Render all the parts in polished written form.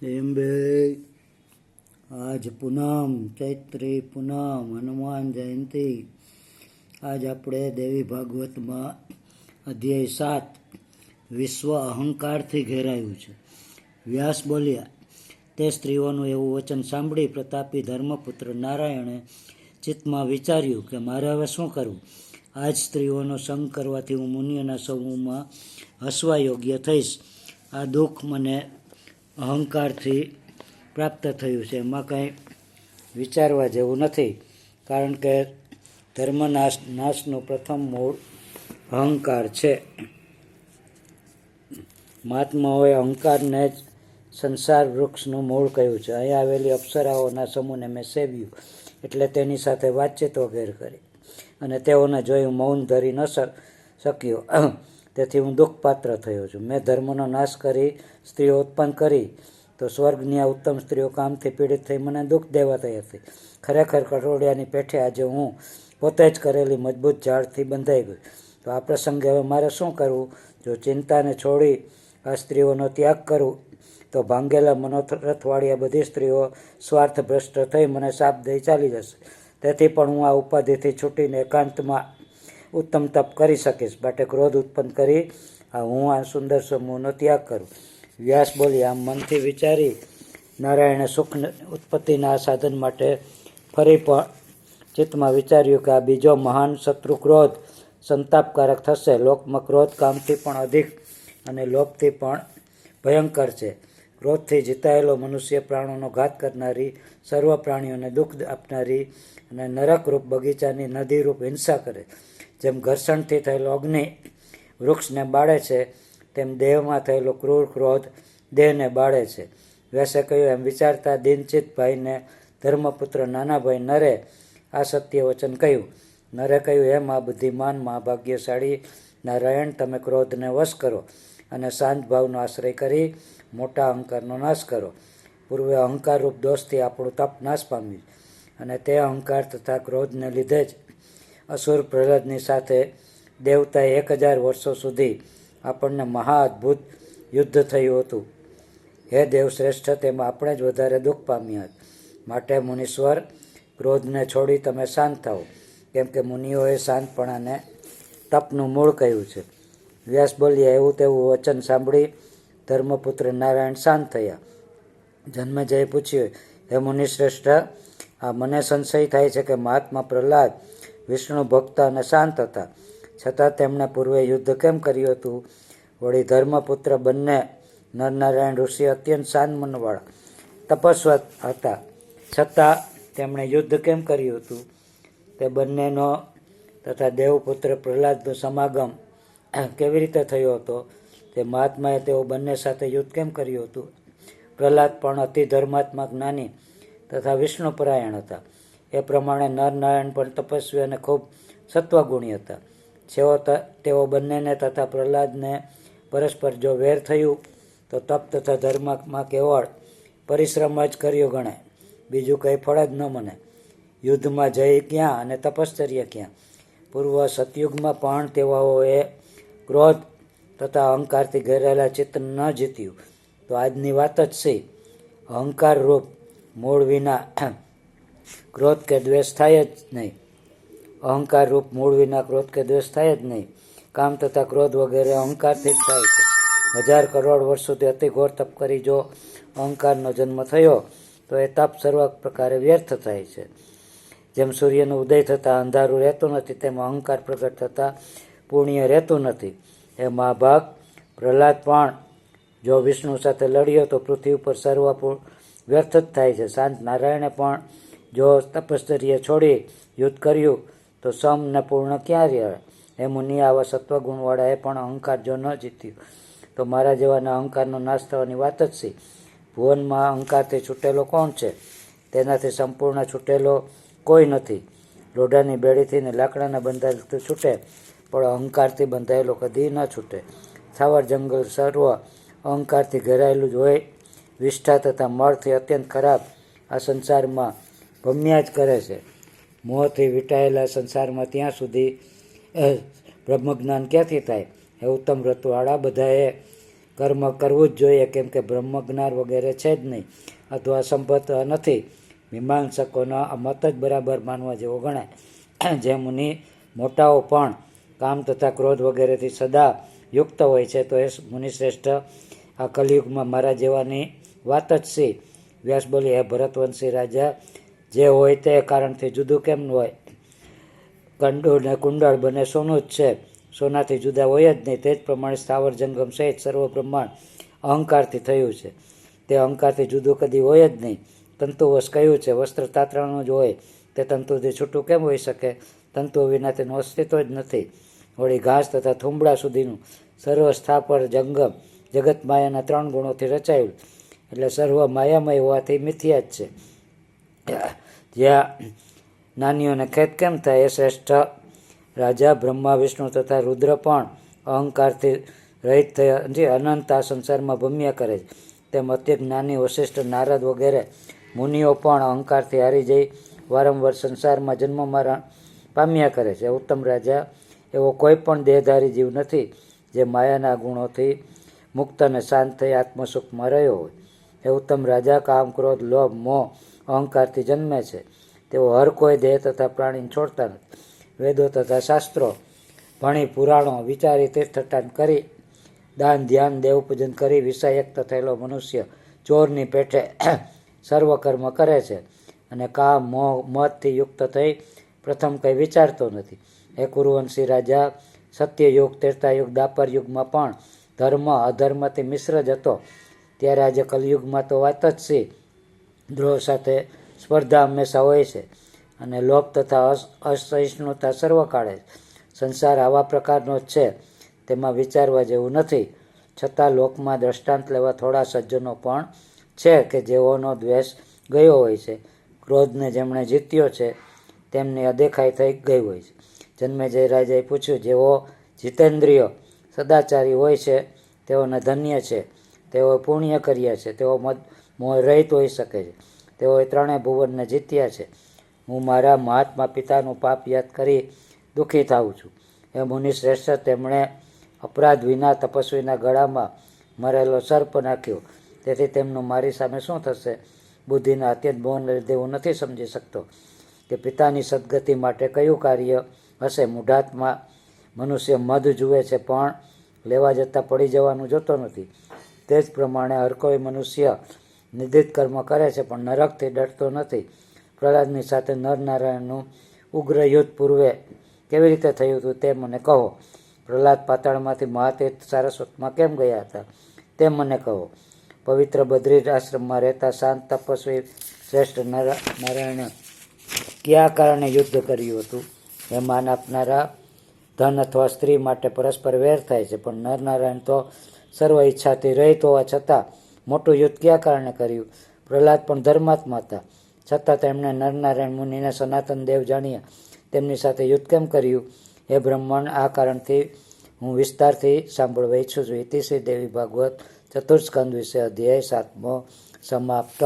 એમ બે આજ પૂનમ ચૈત્રી પૂનમ હનુમાન જયંતિ. આજ આપણે દેવી ભાગવતમાં અધ્યાય 7 વિશ્વ અહંકારથી ઘેરાયું છે. વ્યાસ બોલ્યા, તે સ્ત્રીઓનું એવું વચન સાંભળી પ્રતાપી ધર્મપુત્ર નારાયણે ચિત્તમાં વિચાર્યું કે મારે હવે શું કરવું. આ જ સ્ત્રીઓનો સંગ કરવાથી હું મુનિઓના સમૂહમાં હસવા યોગ્ય થઈશ. આ દુઃખ મને અહંકારથી પ્રાપ્ત થયું છે. એમાં કંઈ વિચારવા જેવું નથી, કારણ કે નાશનું પ્રથમ મૂળ અહંકાર છે. મહાત્માઓએ અહંકારને જ સંસાર વૃક્ષનું મૂળ કહ્યું છે. અહીં આવેલી અપ્સરાઓના સમૂહને મેં સેવ્યું, એટલે તેની સાથે વાતચીત વગેરે કરી, અને તેઓને જોયું મૌન ધરી ન શક્યો, તેથી હું દુઃખપાત્ર થયો છું. મેં ધર્મનો નાશ કરી સ્ત્રીઓ ઉત્પન્ન કરી, તો સ્વર્ગની આ ઉત્તમ સ્ત્રીઓ કામથી પીડિત થઈ મને દુઃખ દેવાતી હતી. ખરેખર કટોડિયાની પેઠે આજે હું પોતે જ કરેલી મજબૂત ઝાડથી બંધાઈ ગઈ. તો આ પ્રસંગે હવે મારે શું કરવું? જો ચિંતાને છોડી આ સ્ત્રીઓનો ત્યાગ કરું, તો ભાંગેલા મનોરથવાળી આ બધી સ્ત્રીઓ સ્વાર્થભ્રષ્ટ થઈ મને શાપ દઈ ચાલી જશે. તેથી પણ હું આ ઉપાધિથી છૂટીને એકાંતમાં ઉત્તમ તપ કરી શકીશ. માટે ક્રોધ ઉત્પન્ન કરી હું આ સુંદર સમૂહનો ત્યાગ કરું. વ્યાસ બોલ્યા, આમ મનથી વિચારી નારાયણે સુખ ઉત્પત્તિના આ સાધન માટે ફરી પણ ચિત્તમાં વિચાર્યું કે આ બીજો મહાન શત્રુ ક્રોધ સંતાપકારક થશે. લોકમાં ક્રોધ કામથી પણ અધિક અને લોભથી પણ ભયંકર છે. ક્રોધથી જીતાયેલો મનુષ્ય પ્રાણોનો ઘાત કરનારી, સર્વ પ્રાણીઓને દુઃખ આપનારી અને નરકરૂપ બગીચાની નદીરૂપ હિંસા કરે. જેમ ઘર્ષણથી થયેલો અગ્નિ વૃક્ષને બાળે છે, તેમ દેહમાં થયેલો ક્રૂર ક્રોધ દેહને બાળે છે. વ્યાસે કહ્યું, એમ વિચારતા દિનચિત ભાઈને ધર્મપુત્ર નાના ભાઈ નરે આ સત્ય વચન કહ્યું. નરે કહ્યું, હે મા બુદ્ધિમાન મહાભાગ્યશાળી નારાયણ, તમે ક્રોધને વશ કરો અને શાંત ભાવનો આશ્રય કરી મોટા અહંકારનો નાશ કરો. પૂર્વે અહંકારરૂપ દોષથી આપણું તપ નાશ પામ્યું, અને તે અહંકાર તથા ક્રોધને લીધે જ અસુર પ્રહલાદની સાથે દેવતાએ 1000 વર્ષો સુધી આપણને મહા અદ્ભુત યુદ્ધ થયું હતું. હે દેવશ્રેષ્ઠ, તેમાં આપણે જ વધારે દુઃખ પામ્યા. માટે મુનીશ્વર, ક્રોધને છોડી તમે શાંત થાઓ, કેમ કે મુનિઓએ શાંતપણાને તપનું મૂળ કહ્યું છે. વ્યાસ બોલ્યા, એવું તેવું વચન સાંભળી ધર્મપુત્ર નારાયણ શાંત થયા. જન્મેજયે પૂછ્યું, હે મુનિશ્રેષ્ઠ, આ મને સંશય થાય છે કે મહાત્મા પ્રહલાદ વિષ્ણુ ભક્ત અને શાંત હતા, છતાં તેમણે પૂર્વે યુદ્ધ કેમ કર્યું હતું? વળી ધર્મપુત્ર બંને નરનારાયણ ઋષિ અત્યંત શાંત મનવાળા તપસ્વી હતા, છતાં તેમણે યુદ્ધ કેમ કર્યું હતું? તે બંનેનો તથા દેવપુત્ર પ્રહલાદનો સમાગમ કેવી રીતે થયો હતો? તે મહાત્માએ તેઓ બંને સાથે યુદ્ધ કેમ કર્યું હતું? પ્રહલાદ પણ અતિ ધર્માત્મા, જ્ઞાની તથા વિષ્ણુપરાયણ હતા. એ પ્રમાણે નરનારાયણ પણ તપસ્વી અને ખૂબ સત્વગુણી હતા. તેઓ બંનેને તથા પ્રહલાદને પરસ્પર જો વેર થયું, તો તપ તથા ધર્મમાં કેવળ પરિશ્રમ જ કર્યો ગણાય, બીજું કંઈ ફળ જ ન મને. યુદ્ધમાં જય ક્યાં અને તપશ્ચર્યા ક્યાં? પૂર્વ સતયુગમાં પણ તેઓએ ક્રોધ તથા અહંકારથી ઘેરાયેલા ચિત્ત ન જીત્યું, તો આજની વાત જ છે. અહંકાર રૂપ મૂળ વિના ક્રોધ કે દ્વેષ થાય જ નહીં. અહંકાર રૂપ મૂળ વિના ક્રોધ કે દ્વેષ થાય જ નહીં. કામ તથા ક્રોધ વગેરે અહંકારથી જ થાય છે. 1000 કરોડ વર્ષ સુધી અતિ ઘોર તપ કરી જો અહંકારનો જન્મ થયો, તો એ તપ સર્વ પ્રકારે વ્યર્થ થાય છે. જેમ સૂર્યનો ઉદય થતાં અંધારું રહેતું નથી, તેમ અહંકાર પ્રગટ થતાં પુણ્ય રહેતું નથી. એ મહાભાગ, પ્રહલાદ પણ જો વિષ્ણુ સાથે લડ્યો, તો પૃથ્વી ઉપર સર્વ વ્યર્થ જ થાય છે. શાંત નારાયણે પણ જો તપશ્ચર્યા છોડી યુદ્ધ કર્યું, તો સમ ને પૂર્ણ ક્યાં રહ્યા? એ મુનિ, આવા સત્વગુણવાળાએ પણ અહંકાર જો ન જીત્યું, તો મારા જેવાના અહંકારનો નાશ થવાની વાત જ છે. ભુવનમાં અહંકારથી છૂટેલો કોણ છે? તેનાથી સંપૂર્ણ છૂટેલો કોઈ નથી. લોઢાની બેડીથી ને લાકડાના બંધાયેલું છૂટે, પણ અહંકારથી બંધાયેલો કદી ન છૂટે. સ્થાવર જંગલ સર્વ અહંકારથી ઘેરાયેલું જ હોય. વિષ્ઠા તથા મળથી અત્યંત ખરાબ આ સંસારમાં ભમ્યા જ કરે છે. મોહથી વીંટાયેલા સંસારમાં ત્યાં સુધી બ્રહ્મજ્ઞાન ક્યાંથી થાય? એ ઉત્તમ વ્રતવાળા બધાએ કર્મ કરવું જ જોઈએ, કેમ કે બ્રહ્મજ્ઞાન વગેરે છે જ નહીં અથવા અસંભત નથી. મીમાંસકોનો આ મત જ બરાબર માનવા જેવો ગણાય. જે મુનિ મોટાઓ પણ કામ તથા ક્રોધ વગેરેથી સદા યુક્ત હોય છે, તો એ મુનિશ્રેષ્ઠ આ કલિયુગમાં મારા જેવાની વાત જ છે. વ્યાસ બોલી, હે ભરતવંશી રાજા, જે હોય તે કારણથી જુદું કેમ ન હોય? કંડું ને કુંડળ બંને સોનું જ છે, સોનાથી જુદા હોય જ નહીં. તે જ પ્રમાણે સ્થાવર જંગમ સહિત સર્વ બ્રહ્માંડ અહંકારથી થયું છે. તે અહંકારથી જુદું કદી હોય જ નહીં. તંતુવશ કહ્યું છે, વસ્ત્ર તાતરાનું જ હોય, તે તંતુથી છૂટું કેમ હોઈ શકે? તંતુઓ વિના તેનું અસ્તિત્વ જ નથી. વળી ઘાસ તથા થુંબડા સુધીનું સર્વ સ્થાપર જંગમ જગત માયાના 3 ગુણોથી રચાયું, એટલે સર્વ માયામય હોવાથી મિથ્યા જ છે. જ્યાં નાનીઓને ખેદ કેમ થાય? એ શ્રેષ્ઠ રાજા, બ્રહ્મા, વિષ્ણુ તથા રુદ્ર પણ અહંકારથી રહિત થયા અનંત આ સંસારમાં ભમ્યા કરે છે. તેમ અતિ જ્ઞાની વશિષ્ઠ, નારદ વગેરે મુનિઓ પણ અહંકારથી હારી જઈ વારંવાર સંસારમાં જન્મ મરણ પામ્યા કરે છે. ઉત્તમ રાજા, એવો કોઈ પણ દેહધારી જીવ નથી જે માયાના ગુણોથી મુક્ત અને શાંત થઈ આત્મસુખમાં રહ્યો હોય. એ ઉત્તમ રાજા, કામ, ક્રોધ, લોભ, મોહ, અહંકારથી જન્મે છે. તેઓ હર કોઈ દેહ તથા પ્રાણીને છોડતા નથી. વેદો તથા શાસ્ત્રો ભણી, પુરાણો વિચારી, તીર્થટાન કરી, દાન ધ્યાન દેવપૂજન કરી વિષયયુક્ત થયેલો મનુષ્ય ચોરની પેઠે સર્વ કર્મ કરે છે અને કામ મોહ મદથી યુક્ત થઈ પ્રથમ કંઈ વિચારતો નથી. હે કુરુવંશી રાજા, સત્યયુગ, ત્રેતાયુગ, દ્વાપર યુગમાં પણ ધર્મ અધર્મથી મિશ્ર જ હતો. ત્યારે આજે કલયુગમાં તો વાત જ છે. દ્રોહ સાથે સ્પર્ધા હંમેશા હોય છે અને લોભ તથા અસહિષ્ણુતા સર્વકાળે છે. સંસાર આવા પ્રકારનો જ છે, તેમાં વિચારવા જેવું નથી. છતાં લોકમાં દ્રષ્ટાંત લેવા થોડા સજ્જનો પણ છે કે જેઓનો દ્વેષ ગયો હોય છે. ક્રોધને જેમણે જીત્યો છે તેમની અદેખાઈ થઈ ગઈ હોય છે. જન્મેજય રાજાએ પૂછ્યું, જેઓ જીતેન્દ્રિયો સદાચારી હોય છે તેઓને ધન્ય છે. તેઓએ પુણ્ય કર્યા છે, તેઓ મોહ રહિત હોઈ શકે છે. તેઓએ 3 ભુવનને જીત્યા છે. હું મારા મહાત્મા પિતાનું પાપ યાદ કરી દુઃખી થાઉં છું. એ મુનિશ્રેષ્ઠ, તેમણે અપરાધ વિના તપસ્વીના ગળામાં મરેલો સર્પ નાખ્યો, તેથી તેમનું મારી સામે શું થશે? બુદ્ધિના અત્યંત મોહને લીધે હું નથી સમજી શકતો કે પિતાની સદગતિ માટે કયું કાર્ય હશે. મૂઢાત્મા મનુષ્ય મધ જુએ છે પણ લેવા જતાં પડી જવાનું જોતો નથી. તે જ પ્રમાણે હર કોઈ મનુષ્ય નિર્ધિત કર્મ કરે છે પણ નરકથી ડરતો નથી. પ્રહલાદની સાથે નરનારાયણનું ઉગ્ર યુદ્ધ પૂર્વે કેવી રીતે થયું હતું તે મને કહો. પ્રહલાદ પાતાળમાંથી મહાતીર્થ સારસ્વતમાં કેમ ગયા હતા તે મને કહો. પવિત્ર બદ્રી આશ્રમમાં રહેતા શાંત તપસ્વી શ્રેષ્ઠ નારાયણે કયા કારણે યુદ્ધ કર્યું હતું? એ માન આપનારા, ધન અથવા સ્ત્રી માટે પરસ્પર વેર થાય છે, પણ નરનારાયણ તો સર્વ ઈચ્છાથી રહિત હોવા છતાં મોટું યુદ્ધ કયા કારણે કર્યું? પ્રહલાદ પણ ધર્માત્મા હતા, છતાં તેમણે નરનારાયણ મુનિને સનાતન દેવ જાણ્યા તેમની સાથે યુદ્ધ કેમ કર્યું? એ બ્રહ્મણ, આ કારણથી હું વિસ્તારથી સાંભળવા ઈચ્છું છું. ઇતિ શ્રી દેવી ભાગવત ચતુર્થ સ્કંદ વિશે અધ્યાય 7મો સમાપ્ત.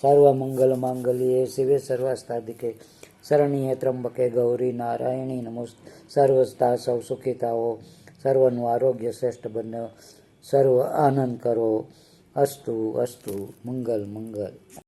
સર્વમંગલ માંગલ્યે શિવે સર્વાસ્તાધિકે શરણ્યે ત્રંબકે ગૌરી નારાયણી નમોસ્તુતે. સર્વસ્થા સૌ સુખિતાઓ, સર્વનું આરોગ્ય શ્રેષ્ઠ બને, સર્વ આનંદ કરો. અસ્તુ અસ્તુ મંગલ મંગલ.